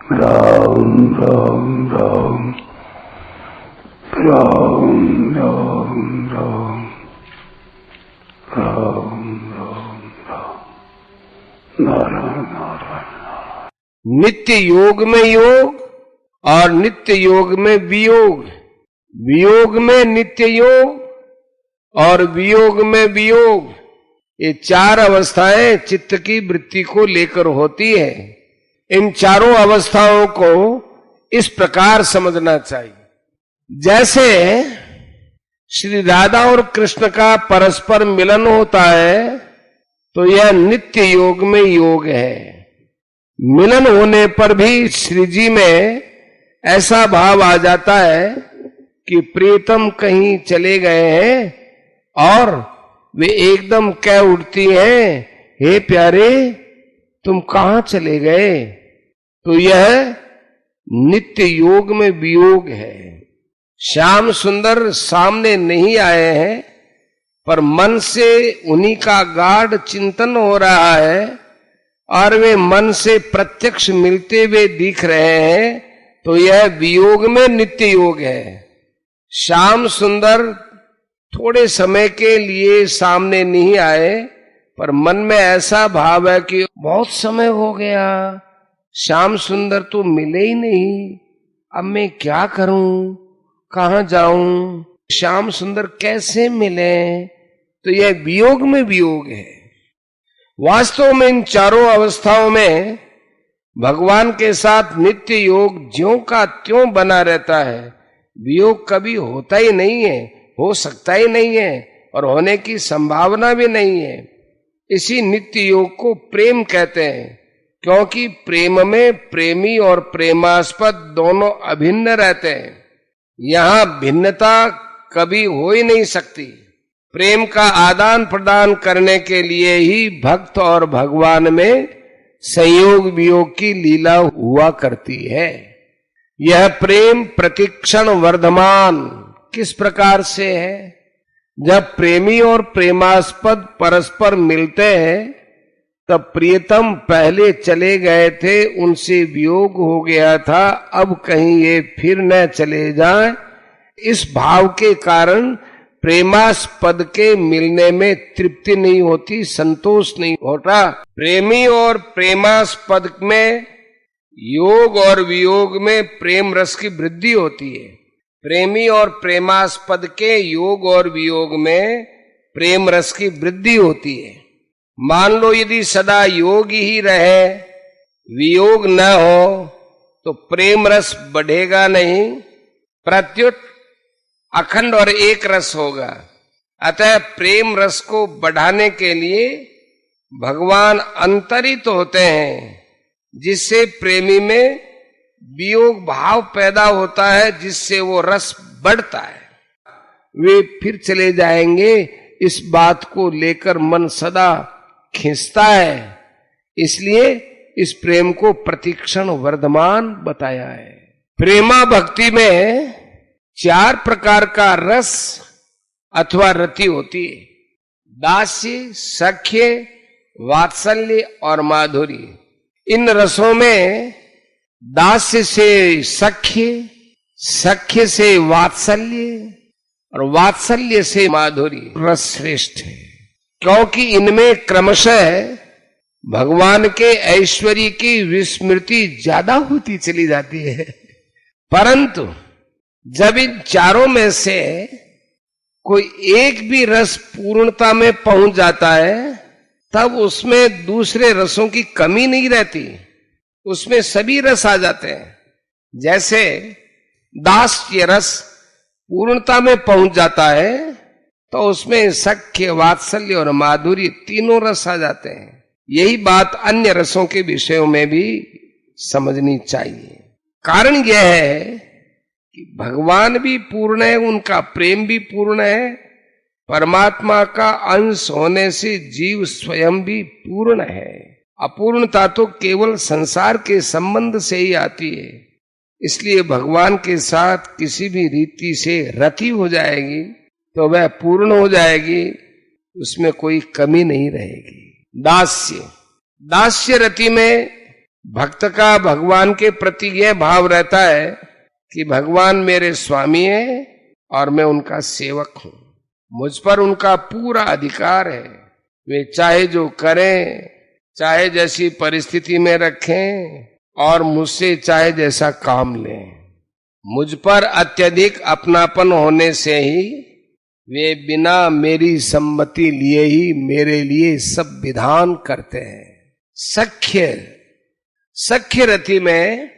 राम राम राम राम राम राम राम राम राम नारायण नारायण। नित्य योग में योग और नित्य योग में वियोग, वियोग में नित्य योग और वियोग में वियोग, ये चार अवस्थाएं चित्त की वृत्ति को लेकर होती है। इन चारों अवस्थाओं को इस प्रकार समझना चाहिए, जैसे श्री राधा और कृष्ण का परस्पर मिलन होता है तो यह नित्य योग में योग है। मिलन होने पर भी श्री जी में ऐसा भाव आ जाता है कि प्रीतम कहीं चले गए हैं और वे एकदम कह उठती हैं, हे प्यारे तुम कहां चले गए। तो यह नित्य योग में वियोग है। श्याम सुंदर सामने नहीं आए हैं पर मन से उन्हीं का गाढ़ चिंतन हो रहा है और वे मन से प्रत्यक्ष मिलते हुए दिख रहे हैं, तो यह वियोग में नित्य योग है। श्याम सुंदर थोड़े समय के लिए सामने नहीं आए पर मन में ऐसा भाव है कि बहुत समय हो गया, श्याम सुंदर तो मिले ही नहीं, अब मैं क्या करूं, कहां जाऊं, श्याम सुंदर कैसे मिले। तो यह वियोग में वियोग है। वास्तव में इन चारों अवस्थाओं में भगवान के साथ नित्य योग ज्यों का त्यों बना रहता है। वियोग कभी होता ही नहीं है, हो सकता ही नहीं है और होने की संभावना भी नहीं है। इसी नित्य योग को प्रेम कहते हैं, क्योंकि प्रेम में प्रेमी और प्रेमास्पद दोनों अभिन्न रहते हैं। यहां भिन्नता कभी हो ही नहीं सकती। प्रेम का आदान प्रदान करने के लिए ही भक्त और भगवान में संयोग वियोग की लीला हुआ करती है। यह प्रेम प्रतिक्षण वर्धमान किस प्रकार से है। जब प्रेमी और प्रेमास्पद परस्पर मिलते हैं तब प्रियतम पहले चले गए थे, उनसे वियोग हो गया था, अब कहीं ये फिर न चले जाएं, इस भाव के कारण प्रेमास्पद के मिलने में तृप्ति नहीं होती, संतोष नहीं होता। प्रेमी और प्रेमास्पद में योग और वियोग में प्रेम रस की वृद्धि होती है। प्रेमी और प्रेमास्पद के योग और वियोग में प्रेम रस की वृद्धि होती है। मान लो यदि सदा योग ही रहे, वियोग न हो, तो प्रेम रस बढ़ेगा नहीं, प्रत्युत अखंड और एक रस होगा। अतः प्रेम रस को बढ़ाने के लिए भगवान अंतरित होते हैं, जिससे प्रेमी में वियोग भाव पैदा होता है, जिससे वो रस बढ़ता है। वे फिर चले जाएंगे, इस बात को लेकर मन सदा खींचता है। इसलिए इस प्रेम को प्रतिक्षण वर्धमान बताया है। प्रेमा भक्ति में चार प्रकार का रस अथवा रति होती है। दास्य, सख्य, वात्सल्य और माधुर्य। इन रसों में दास्य से सख्य, सख्य से वात्सल्य और वात्सल्य से माधुर्य रस श्रेष्ठ है, क्योंकि इनमें क्रमशः भगवान के ऐश्वर्य की विस्मृति ज्यादा होती चली जाती है। परंतु जब इन चारों में से कोई एक भी रस पूर्णता में पहुंच जाता है, तब उसमें दूसरे रसों की कमी नहीं रहती, उसमें सभी रस आ जाते हैं। जैसे दास्य रस पूर्णता में पहुंच जाता है तो उसमें सख्य, वात्सल्य और माधुर्य तीनों रस आ जाते हैं। यही बात अन्य रसों के विषयों में भी समझनी चाहिए। कारण यह है कि भगवान भी पूर्ण है, उनका प्रेम भी पूर्ण है, परमात्मा का अंश होने से जीव स्वयं भी पूर्ण है। अपूर्णता तो केवल संसार के संबंध से ही आती है। इसलिए भगवान के साथ किसी भी रीति से रति हो जाएगी तो वह पूर्ण हो जाएगी, उसमें कोई कमी नहीं रहेगी। दास्य, दास्य रति में भक्त का भगवान के प्रति यह भाव रहता है कि भगवान मेरे स्वामी है और मैं उनका सेवक हूं, मुझ पर उनका पूरा अधिकार है, वे चाहे जो करें, चाहे जैसी परिस्थिति में रखें और मुझसे चाहे जैसा काम लें। मुझ पर अत्यधिक अपनापन होने से ही वे बिना मेरी सम्मति लिए ही मेरे लिए सब विधान करते हैं। सख्य रति में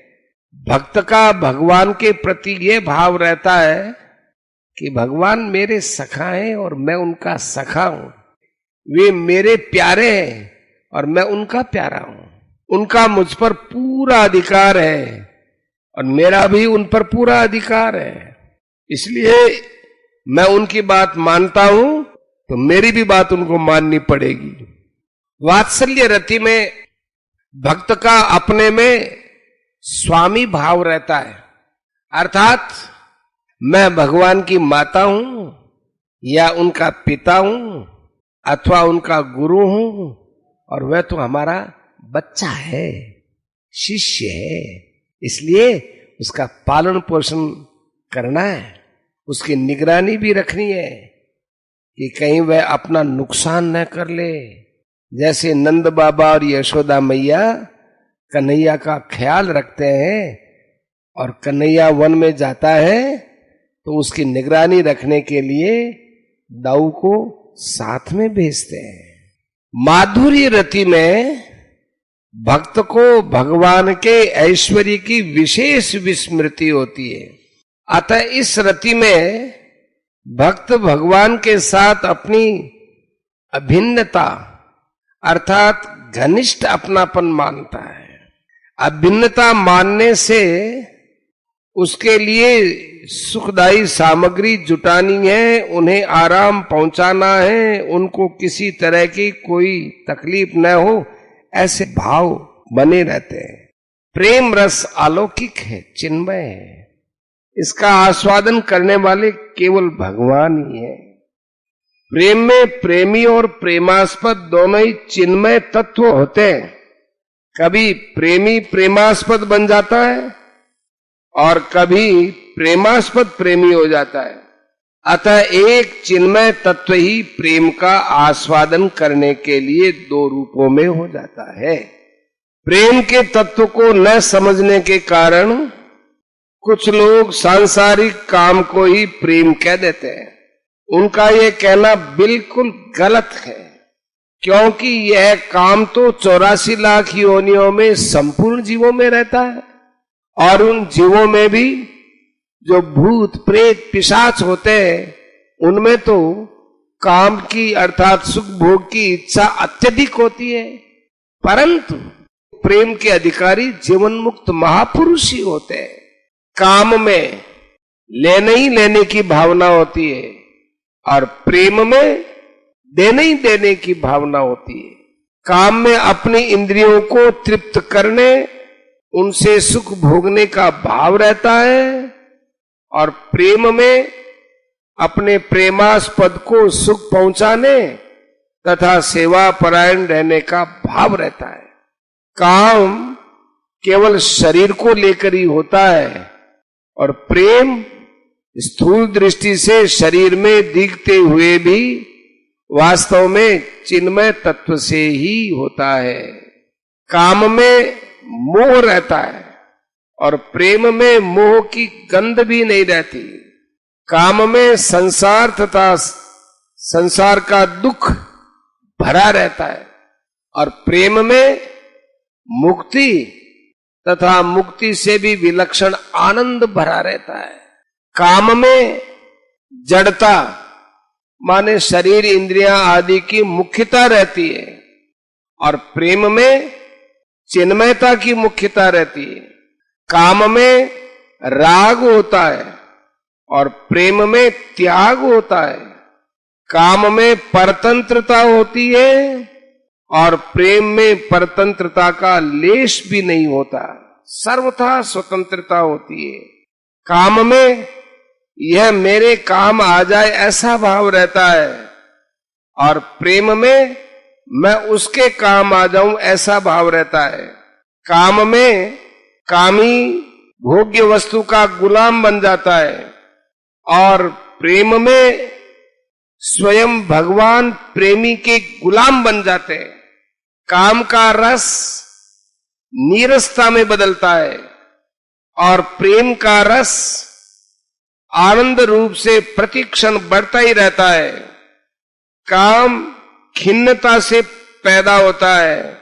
भक्त का भगवान के प्रति ये भाव रहता है कि भगवान मेरे सखा हैं और मैं उनका सखा हूं, वे मेरे प्यारे हैं और मैं उनका प्यारा हूं, उनका मुझ पर पूरा अधिकार है और मेरा भी उन पर पूरा अधिकार है, इसलिए मैं उनकी बात मानता हूं तो मेरी भी बात उनको माननी पड़ेगी। वात्सल्य रति में भक्त का अपने में स्वामी भाव रहता है, अर्थात मैं भगवान की माता हूं या उनका पिता हूं अथवा उनका गुरु हूं और वह तो हमारा बच्चा है, शिष्य है, इसलिए उसका पालन पोषण करना है, उसकी निगरानी भी रखनी है कि कहीं वह अपना नुकसान न कर ले। जैसे नंद बाबा और यशोदा मैया कन्हैया का ख्याल रखते हैं और कन्हैया वन में जाता है तो उसकी निगरानी रखने के लिए दाऊ को साथ में भेजते हैं। माधुर्य रति में भक्त को भगवान के ऐश्वर्य की विशेष विस्मृति होती है, अतः इस रति में भक्त भगवान के साथ अपनी अभिन्नता अर्थात घनिष्ठ अपनापन मानता है। अभिन्नता मानने से उसके लिए सुखदायी सामग्री जुटानी है, उन्हें आराम पहुंचाना है, उनको किसी तरह की कोई तकलीफ न हो, ऐसे भाव बने रहते हैं। प्रेम रस अलौकिक है, चिन्मय है, इसका आस्वादन करने वाले केवल भगवान ही है। प्रेम में प्रेमी और प्रेमास्पद दोनों ही चिन्मय तत्व होते हैं। कभी प्रेमी प्रेमास्पद बन जाता है और कभी प्रेमास्पद प्रेमी हो जाता है, अतः एक चिन्मय तत्व ही प्रेम का आस्वादन करने के लिए दो रूपों में हो जाता है। प्रेम के तत्व को न समझने के कारण कुछ लोग सांसारिक काम को ही प्रेम कह देते हैं। उनका यह कहना बिल्कुल गलत है, क्योंकि यह काम तो 84 लाख योनियों में संपूर्ण जीवों में रहता है और उन जीवों में भी जो भूत प्रेत पिशाच होते हैं उनमें तो काम की अर्थात सुख भोग की इच्छा अत्यधिक होती है, परंतु प्रेम के अधिकारी जीवन मुक्त महापुरुष ही होते हैं। काम में लेने ही लेने की भावना होती है और प्रेम में देने ही देने की भावना होती है। काम में अपनी इंद्रियों को तृप्त करने, उनसे सुख भोगने का भाव रहता है और प्रेम में अपने प्रेमास्पद को सुख पहुंचाने तथा सेवा परायण रहने का भाव रहता है। काम केवल शरीर को लेकर ही होता है और प्रेम स्थूल दृष्टि से शरीर में दिखते हुए भी वास्तव में चिन्मय तत्व से ही होता है। काम में मोह रहता है और प्रेम में मोह की गंध भी नहीं रहती। काम में संसार तथा संसार का दुख भरा रहता है और प्रेम में मुक्ति तथा मुक्ति से भी विलक्षण आनंद भरा रहता है। काम में जड़ता माने शरीर इंद्रियां आदि की मुख्यता रहती है और प्रेम में चिन्मयता की मुख्यता रहती है। काम में राग होता है और प्रेम में त्याग होता है। काम में परतंत्रता होती है और प्रेम में परतंत्रता का लेश भी नहीं होता, सर्वथा स्वतंत्रता होती है। काम में यह मेरे काम आ जाए ऐसा भाव रहता है और प्रेम में मैं उसके काम आ जाऊं ऐसा भाव रहता है। काम में कामी भोग्य वस्तु का गुलाम बन जाता है और प्रेम में स्वयं भगवान प्रेमी के गुलाम बन जाते हैं। काम का रस नीरसता में बदलता है और प्रेम का रस आनंद रूप से प्रतिक्षण बढ़ता ही रहता है। काम खिन्नता से पैदा होता है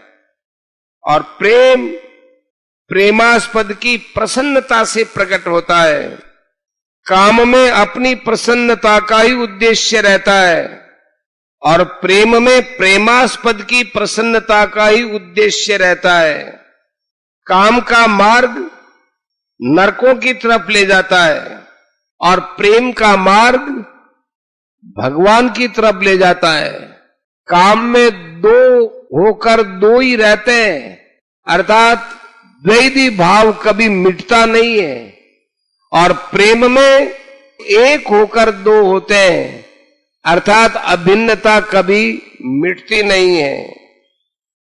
और प्रेम प्रेमास्पद की प्रसन्नता से प्रकट होता है। काम में अपनी प्रसन्नता का ही उद्देश्य रहता है और प्रेम में प्रेमास्पद की प्रसन्नता का ही उद्देश्य रहता है। काम का मार्ग नरकों की तरफ ले जाता है और प्रेम का मार्ग भगवान की तरफ ले जाता है। काम में दो होकर दो ही रहते हैं, अर्थात द्वैधी भाव कभी मिटता नहीं है और प्रेम में एक होकर दो होते हैं, अर्थात अभिन्नता कभी मिटती नहीं है।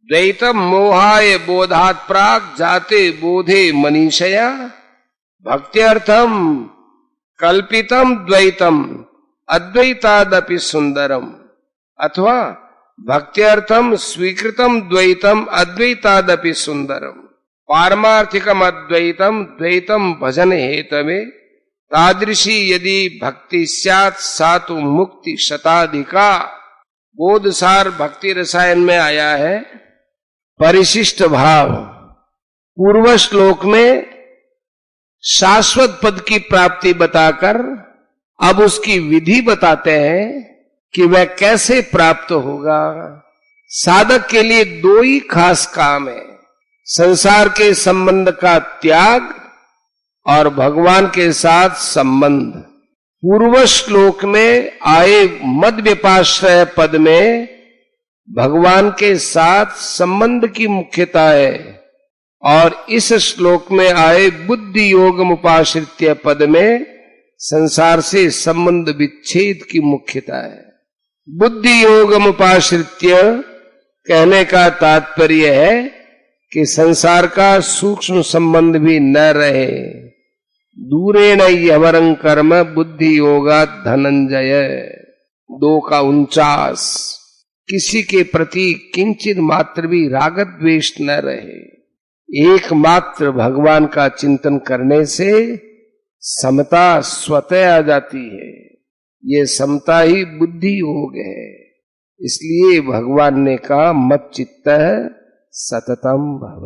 द्वैतम मोहाय बोधात् प्राक् जाते बोधे मनीषया भक्त्यर्थम कल्पितम द्वैतम अद्वैतादपि सुंदरम, अथवा भक्त्यर्थम स्वीकृतम द्वैतम अद्वैतादपि सुंदरम पारमार्थिकम अद्वैतम द्वैतम भजन हेतवे तादृशी यदि भक्ति स्यात् सा तो मुक्ति शताधिका। बोधसार भक्ति रसायन में आया है। परिशिष्ट भाव पूर्व श्लोक में शाश्वत पद की प्राप्ति बताकर अब उसकी विधि बताते हैं कि वह कैसे प्राप्त होगा। साधक के लिए दो ही खास काम है, संसार के संबंध का त्याग और भगवान के साथ संबंध। पूर्व श्लोक में आए मद व्यपाश्रय पद में भगवान के साथ संबंध की मुख्यता है और इस श्लोक में आए बुद्धि योग उपाश्रित्य पद में संसार से संबंध विच्छेद की मुख्यता है। बुद्धि योग उपाश्रित्य कहने का तात्पर्य है कि संसार का सूक्ष्म संबंध भी न रहे। दूरेण यवरं कर्म बुद्धि योगा धनंजय 2:49। किसी के प्रति किंचित मात्र भी राग द्वेष न रहे। एकमात्र भगवान का चिंतन करने से समता स्वतः आ जाती है। ये समता ही बुद्धि योग है। इसलिए भगवान ने कहा मच्चित्तः सततम भव।